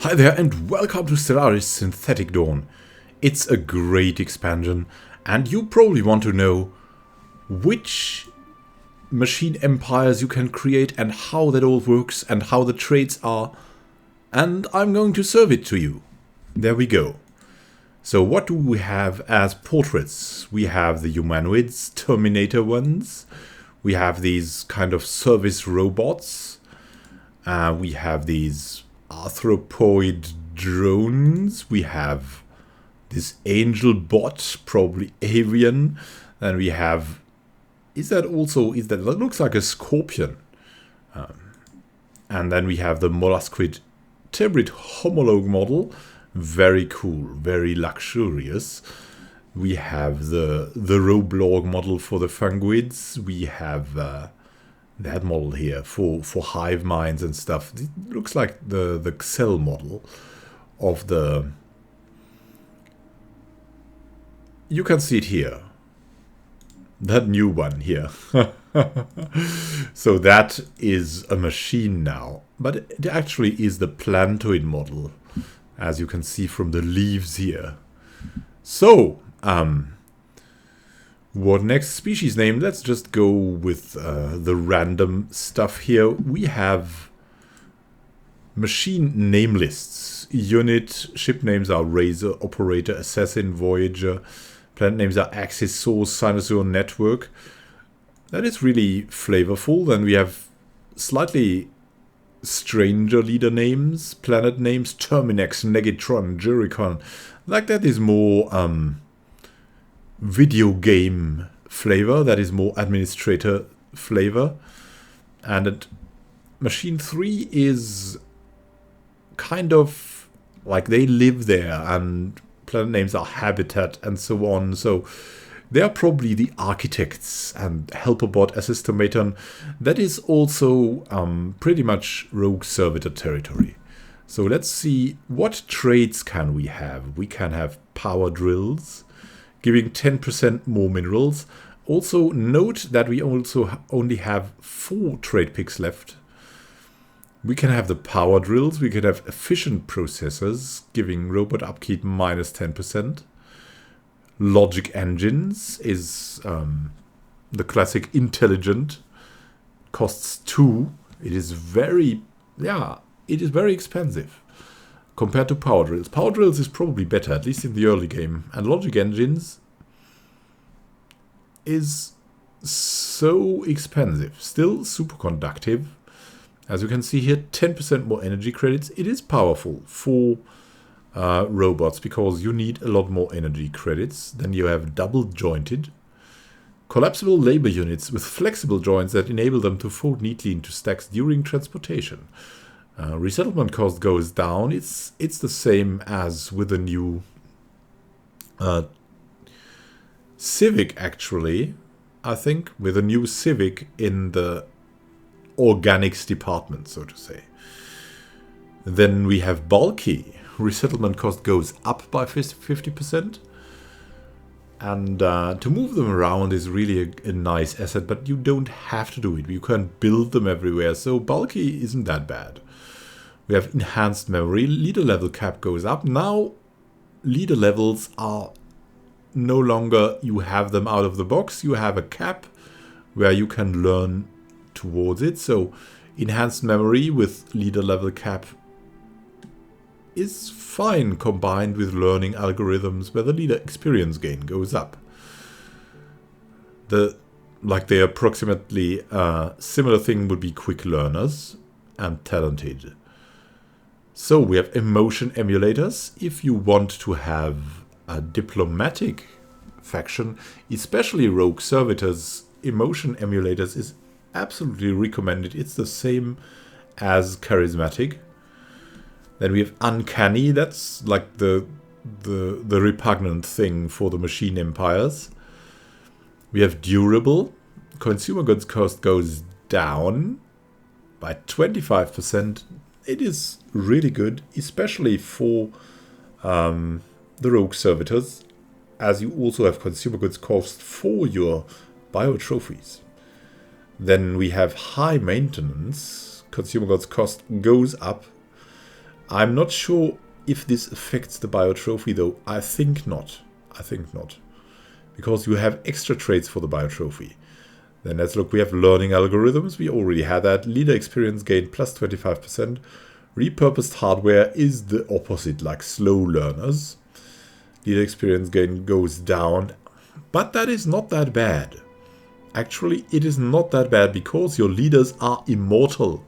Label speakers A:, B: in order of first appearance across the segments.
A: Hi there and welcome to Stellaris Synthetic Dawn. It's a great expansion and you probably want to know which machine empires you can create and how that all works and how the traits are, and I'm going to serve it to you. There we go. So what do we have as portraits? We have the humanoids, Terminator ones. We have these kind of service robots. We have these arthropoid drones. We have this angel bot, probably avian. And we have, that looks like a scorpion. And then we have the mollusquid tebrid homologue model. Very cool, very luxurious. We have the Roblog model for the fungoids. We have that model here for hive minds and stuff. It looks like the Xel model of the... You can see it here. That new one here. So that is a machine now. But it actually is the plantoid model, as you can see from the leaves here. So, what next species name? Let's just go with the random stuff here. We have machine name lists. Unit, ship names are Razor, Operator, Assassin, Voyager. Planet names are Axis, Source, Sinusoid, Network. That is really flavorful. Then we have slightly stranger leader names. Planet names, Terminex, Negatron, Juricon. Like that is more video game flavor. That is more administrator flavor. And Machine 3 is kind of like they live there, and planet names are Habitat and so on. So they are probably the architects and helperbot Assistomaton. That is also pretty much rogue servitor territory. So let's see, what traits can we have? We can have power drills, giving 10% more minerals. Also note that we also only have 4 trait picks left. We can have the power drills, we can have efficient processors, giving robot upkeep minus 10%. Logic engines is the classic intelligent, costs 2. It is very, it is very expensive compared to power drills. Power drills is probably better, at least in the early game. And logic engines is so expensive. Still super conductive. As you can see here, 10% more energy credits. It is powerful for robots because you need a lot more energy credits. Then you have double jointed. Collapsible labor units with flexible joints that enable them to fold neatly into stacks during transportation. Resettlement cost goes down. It's the same as with the new Civic, actually. I think with a new Civic in the organics department, so to say. Then we have bulky. Resettlement cost goes up by 50%. And to move them around is really a nice asset, but you don't have to do it. You can build them everywhere, so bulky isn't that bad. We have enhanced memory. Leader level cap goes up. Now, leader levels are no longer you have them out of the box. You have a cap where you can learn towards it. So, enhanced memory with leader level cap is fine combined with learning algorithms where the leader experience gain goes up. The approximately similar thing would be quick learners and talented. So we have emotion emulators. If you want to have a diplomatic faction, especially rogue servitors, emotion emulators is absolutely recommended. It's the same as charismatic. Then we have uncanny. That's like the repugnant thing for the machine empires. We have durable. Consumer goods cost goes down by 25%. It is really good, especially for the rogue servitors, as you also have consumer goods cost for your biotrophies. Then we have high maintenance. Consumer goods cost goes up I'm not sure if this affects the biotrophy though. I think not. Because you have extra traits for the biotrophy. Then let's look. We have learning algorithms. We already had that. Leader experience gain plus 25%. Repurposed hardware is the opposite, like slow learners. Leader experience gain goes down. But that is not that bad. Actually, it is not that bad because your leaders are immortal.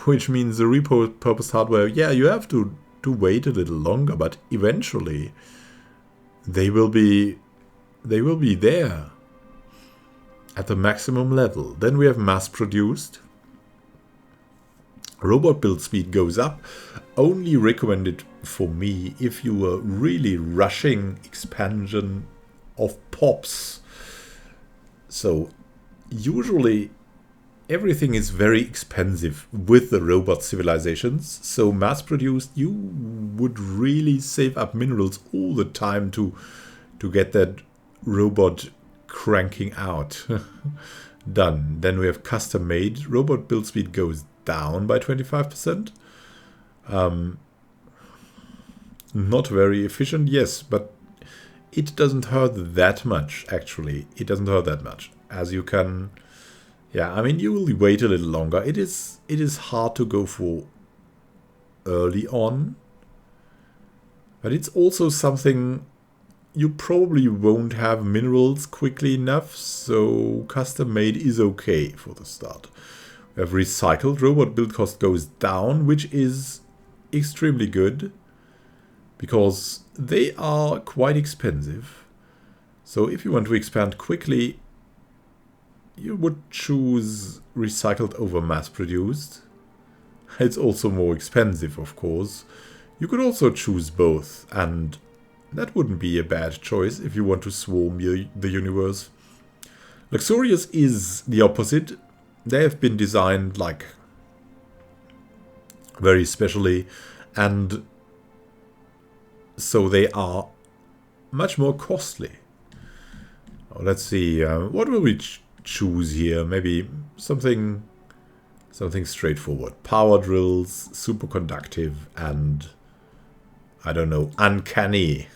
A: Which means the repurposed hardware, yeah, you have to wait a little longer, but eventually they will be there at the maximum level. Then we have mass-produced. Robot build speed goes up. Only recommended for me if you were really rushing expansion of pops. So usually everything is very expensive with the robot civilizations. So mass-produced, you would really save up minerals all the time to get that robot cranking out. Done. Then we have custom made. Robot build speed goes down by 25%. Not very efficient, yes, but it doesn't hurt that much, actually. It doesn't hurt that much. As you can... Yeah, I mean, you will wait a little longer. It is hard to go for early on. But it's also something... You probably won't have minerals quickly enough, so custom made is okay for the start. We have recycled. Robot build cost goes down, which is extremely good because they are quite expensive. So if you want to expand quickly, you would choose recycled over mass-produced. It's also more expensive, of course. You could also choose both, and that wouldn't be a bad choice if you want to swarm the universe. Luxurious is the opposite. They have been designed like very specially, and so they are much more costly. Oh, let's see, what will we choose here? Maybe something straightforward. Power drills, superconductive, and I don't know, uncanny.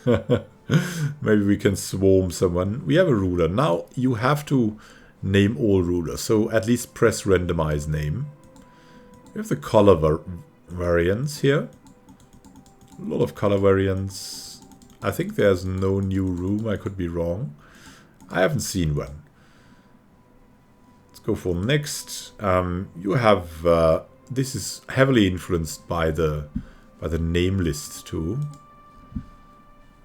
A: Maybe we can swarm someone. We have a ruler. Now you have to name all rulers. So at least press randomize name. We have the color variants here. A lot of color variants. I think there's no new room. I could be wrong. I haven't seen one. Let's go for next. You have... this is heavily influenced by the name list too.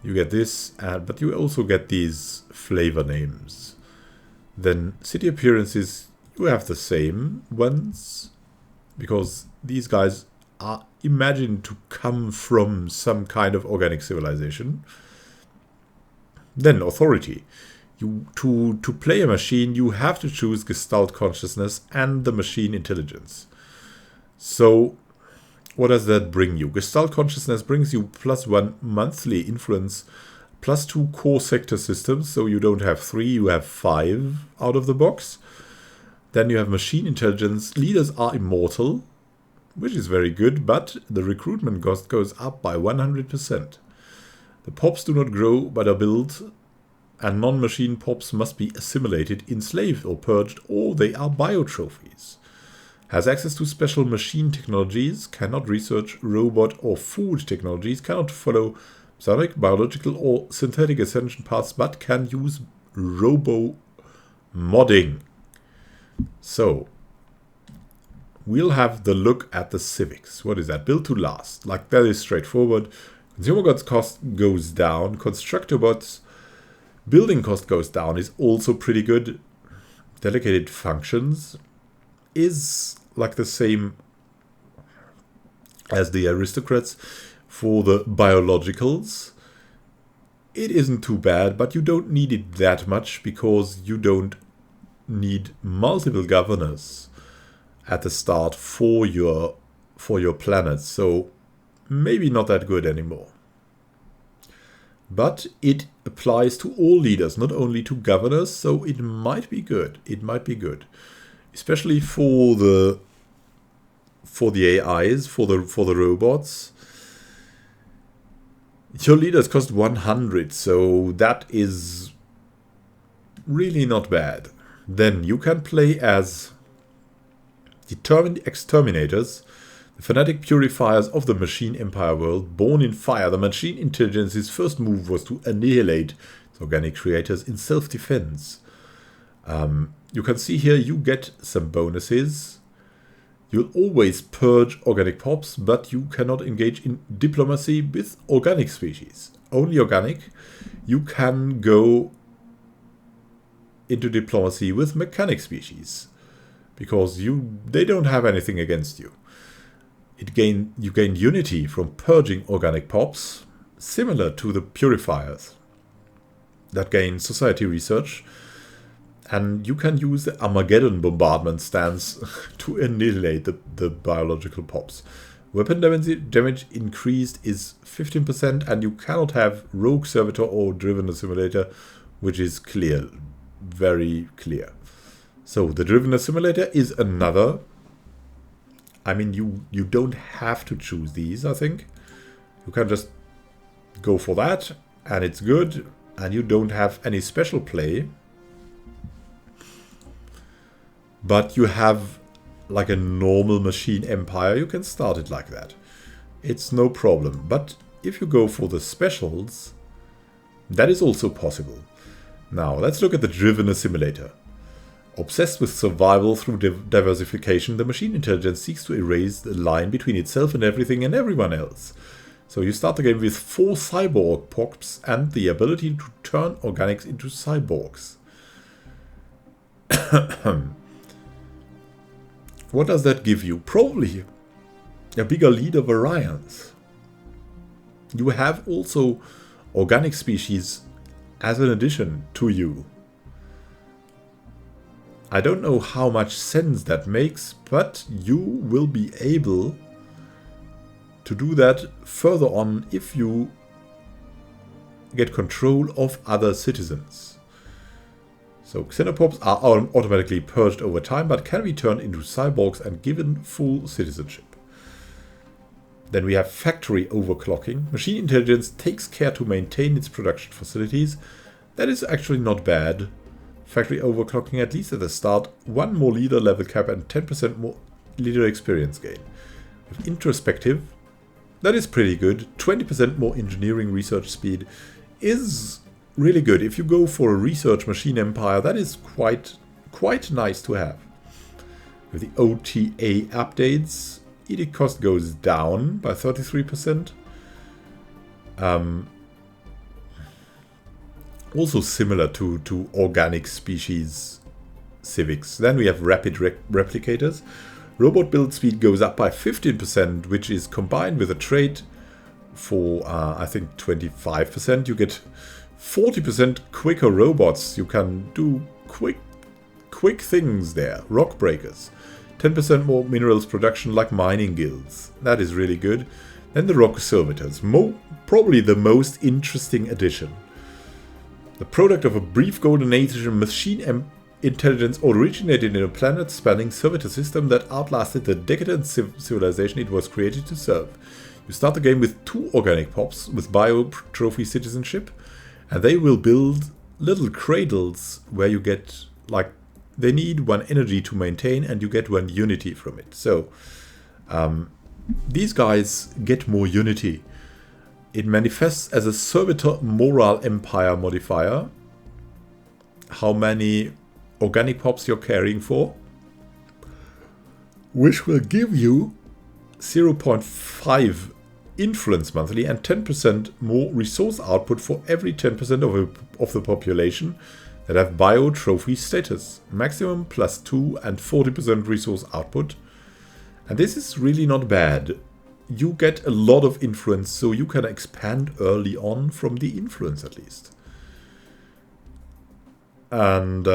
A: You get this, but you also get these flavor names. Then city appearances, you have the same ones, because these guys are imagined to come from some kind of organic civilization. Then authority. To play a machine, you have to choose Gestalt consciousness and the machine intelligence. So what does that bring you? Gestalt consciousness brings you +1 monthly influence, +2 core sector systems, so you don't have 3, you have 5 out of the box. Then you have machine intelligence. Leaders are immortal, which is very good, but the recruitment cost goes up by 100%. The pops do not grow, but are built, and non-machine pops must be assimilated, enslaved, or purged, or they are biotrophies. Has access to special machine technologies, cannot research robot or food technologies, cannot follow psionic, biological, or synthetic ascension paths, but can use robo-modding. So, we'll have the look at the civics. What is that? Build to last. Like, that is straightforward. Consumer goods cost goes down. Constructor bots building cost goes down is also pretty good. Delegated functions is like the same as the aristocrats for the biologicals. It isn't too bad, but you don't need it that much because you don't need multiple governors at the start for your planet. So maybe not that good anymore. But it applies to all leaders, not only to governors, so it might be good. It might be good. Especially for the AIs, for the robots. Your leaders cost 100, so that is really not bad. Then you can play as determined exterminators, the fanatic purifiers of the machine empire world. Born in fire, the machine intelligence's first move was to annihilate its organic creators in self-defense. You can see here you get some bonuses. You'll always purge organic pops, but you cannot engage in diplomacy with organic species. Only organic. You can go into diplomacy with mechanic species, because they don't have anything against you. You gain unity from purging organic pops, similar to the purifiers that gain society research. And you can use the Armageddon bombardment stance to annihilate the biological pops. Weapon damage increased is 15%, and you cannot have Rogue Servitor or Driven Assimilator, which is clear, very clear. So the Driven Assimilator is another. I mean, you don't have to choose these, I think. You can just go for that, and it's good, and you don't have any special play. But you have like a normal machine empire, you can start it like that. It's no problem. But if you go for the specials, that is also possible. Now, let's look at the Driven Assimilator. Obsessed with survival through diversification, the machine intelligence seeks to erase the line between itself and everything and everyone else. So you start the game with 4 cyborg pops and the ability to turn organics into cyborgs. What does that give you? Probably a bigger leader variance. You have also organic species as an addition to you. I don't know how much sense that makes, but you will be able to do that further on if you get control of other citizens. So Xenophobes are automatically purged over time, but can be turned into cyborgs and given full citizenship. Then we have factory overclocking. Machine intelligence takes care to maintain its production facilities. That is actually not bad. Factory overclocking, at least at the start, 1 more leader level cap and 10% more leader experience gain. With introspective, that is pretty good. 20% more engineering research speed is really good. If you go for a research machine empire, that is quite nice to have. With the OTA updates, edict cost goes down by 33%. Also similar to organic species civics. Then we have rapid replicators. Robot build speed goes up by 15%, which is combined with a trait for I think 25%. You get 40% quicker robots. You can do quick things there. Rock breakers. 10% more minerals production like mining guilds. That is really good. Then the rock servitors. Probably the most interesting addition. The product of a brief golden age of machine intelligence originated in a planet-spanning servitor system that outlasted the decadent civilization it was created to serve. You start the game with 2 organic pops with bio trophy citizenship. And they will build little cradles where you get, like, they need 1 energy to maintain and you get 1 unity from it. So, these guys get more unity. It manifests as a servitor moral empire modifier. How many organic pops you're carrying for. Which will give you 0.5 influence monthly and 10% more resource output for every 10% of the population that have bio trophy status. Maximum +2 and 40% resource output. And this is really not bad. You get a lot of influence, so you can expand early on from the influence at least. And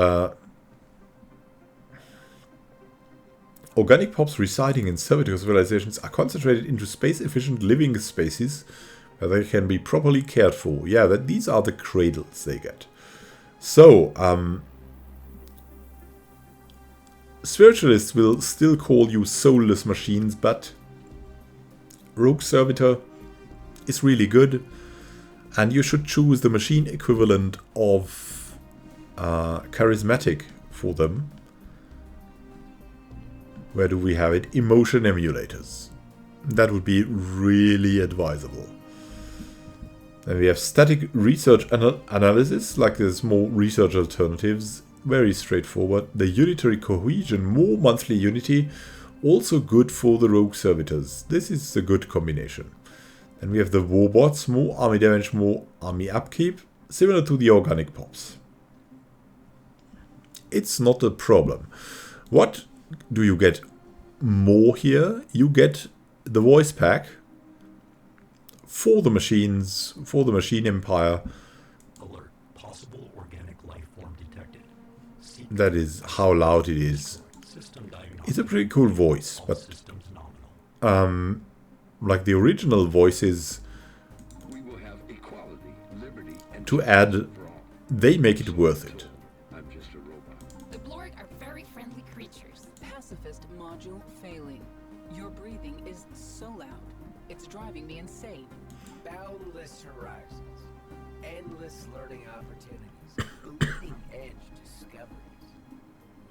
A: organic pops residing in servitor civilizations are concentrated into space-efficient living spaces where they can be properly cared for. Yeah, these are the cradles they get. So, spiritualists will still call you soulless machines, but Rogue Servitor is really good. And you should choose the machine equivalent of charismatic for them. Where do we have it? Emotion emulators. That would be really advisable. Then we have static research analysis, like there's more research alternatives. Very straightforward. The unitary cohesion, more monthly unity, also good for the rogue servitors. This is a good combination. Then we have the warbots, more army damage, more army upkeep, similar to the organic pops. It's not a problem. What do you get more here? You get the voice pack for the machines, for the machine empire.
B: Alert. Possible organic life form detected.
A: That is how loud it is. It's a pretty cool voice, but like the original voices, to add, they make it worth it.
C: The Blorg are very friendly creatures.
D: Pacifist module failing. Your breathing is so loud. It's driving me insane.
E: Boundless horizons. Endless learning opportunities. Leading edge discoveries.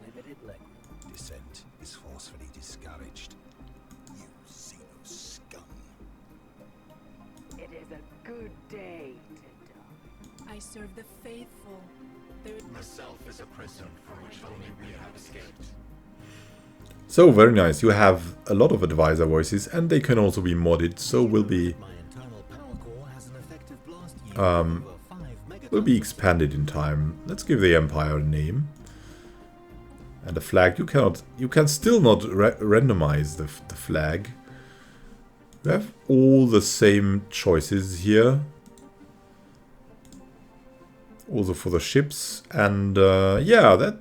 E: Limited legroom.
B: Descent is forcefully discouraged. You Xeno scum.
F: It is a good day to die.
D: I serve the faithful.
B: The self is a prison from which only we have escaped.
A: So very nice. You have a lot of advisor voices, and they can also be modded. So will be expanded in time. Let's give the empire a name and a flag. You can still not randomize the flag. We have all the same choices here. Also for the ships, and yeah, that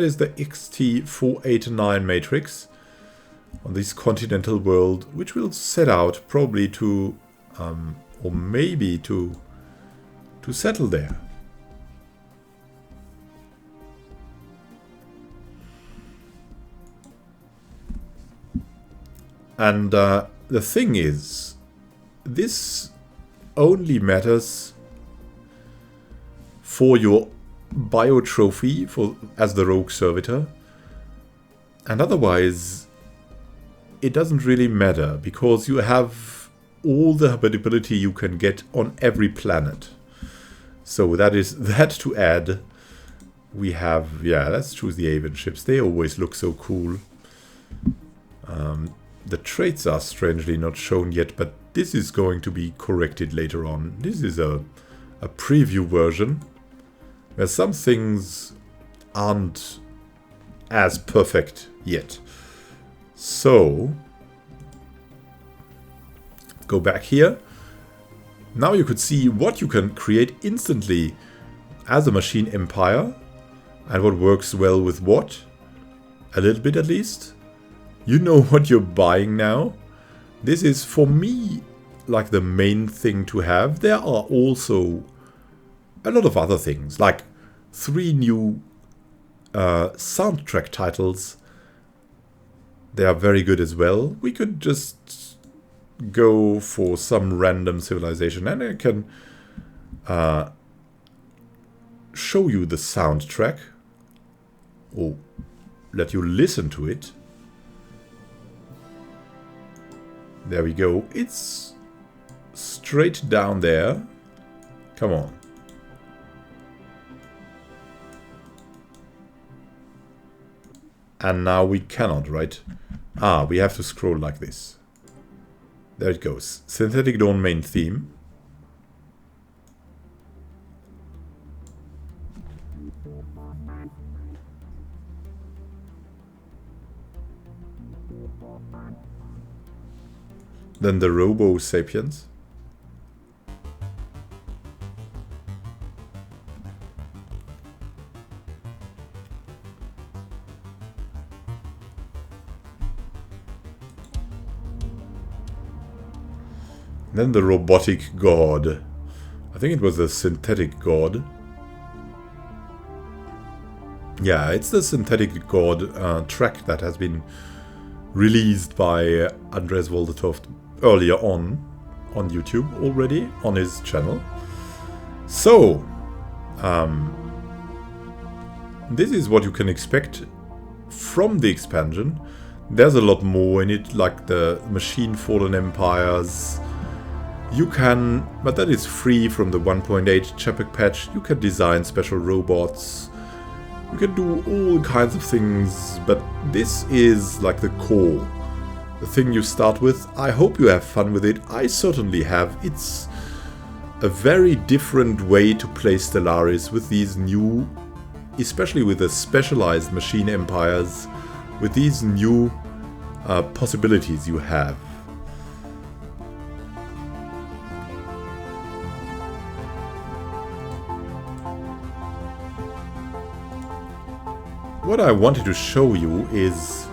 A: is the XT489 matrix on this continental world, which will set out probably to, or maybe to settle there. And the thing is, this only matters for your bio trophy as the rogue servitor, and otherwise it doesn't really matter because you have all the habitability you can get on every planet. So that is that to add. We have, yeah, let's choose the Aven ships. They always look so cool. The traits are strangely not shown yet, but this is going to be corrected later on. This is a preview version where some things aren't as perfect yet. So, go back here. Now you could see what you can create instantly as a machine empire and what works well with what. A little bit at least. You know what you're buying now. This is for me like the main thing to have. There are also a lot of other things, like 3 new soundtrack titles. They are very good as well. We could just go for some random civilization and I can show you the soundtrack or let you listen to it. There we go. It's straight down there. Come on. And now we cannot, right? Ah, we have to scroll like this. There it goes. Synthetic Dawn main theme. Then the Robo Sapiens. Then the robotic god. I think it was the synthetic god. Yeah, it's the synthetic god track that has been released by Andres Voldetoft earlier on. on YouTube already on his channel. So, this is what you can expect from the expansion. There's a lot more in it, like the Machine Fallen Empires. You can, but that is free from the 1.8 chapter patch. You can design special robots. You can do all kinds of things, but this is like the core. The thing you start with. I hope you have fun with it. I certainly have. It's a very different way to play Stellaris with these new, especially with the specialized machine empires, with these new possibilities you have. What I wanted to show you is,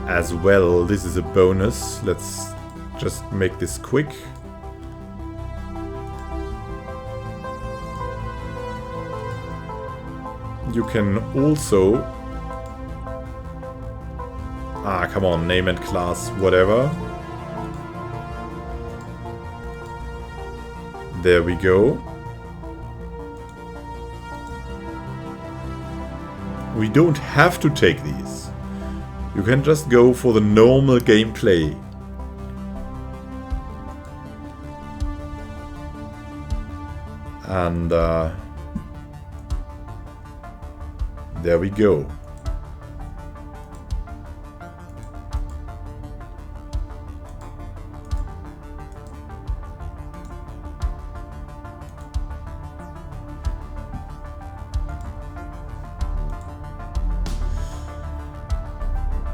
A: as well, this is a bonus. Let's just make this quick. You can also... come on, name and class, whatever. There we go. We don't have to take these. You can just go for the normal gameplay. And there we go.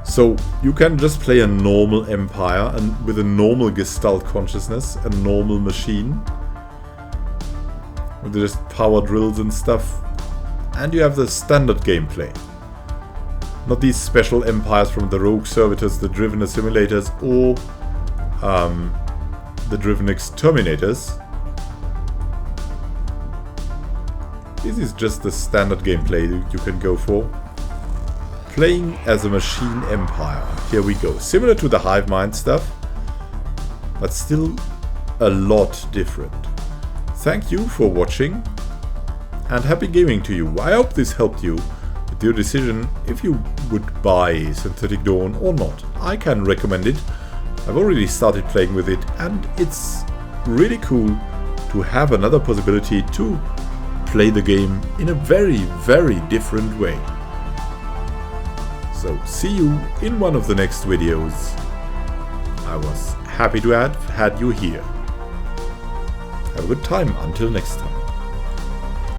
A: So you can just play a normal empire and with a normal gestalt consciousness, a normal machine. With just power drills and stuff. And you have the standard gameplay. Not these special empires from the Rogue Servitors, the Driven Assimilators, or the Driven Exterminators. This is just the standard gameplay you can go for. Playing as a machine empire. Here we go. Similar to the Hive Mind stuff, but still a lot different. Thank you for watching, and happy gaming to you. I hope this helped you with your decision if you would buy Synthetic Dawn or not. I can recommend it. I've already started playing with it, and it's really cool to have another possibility to play the game in a very, very different way. So see you in one of the next videos. I was happy to have had you here. Have a good time until next time.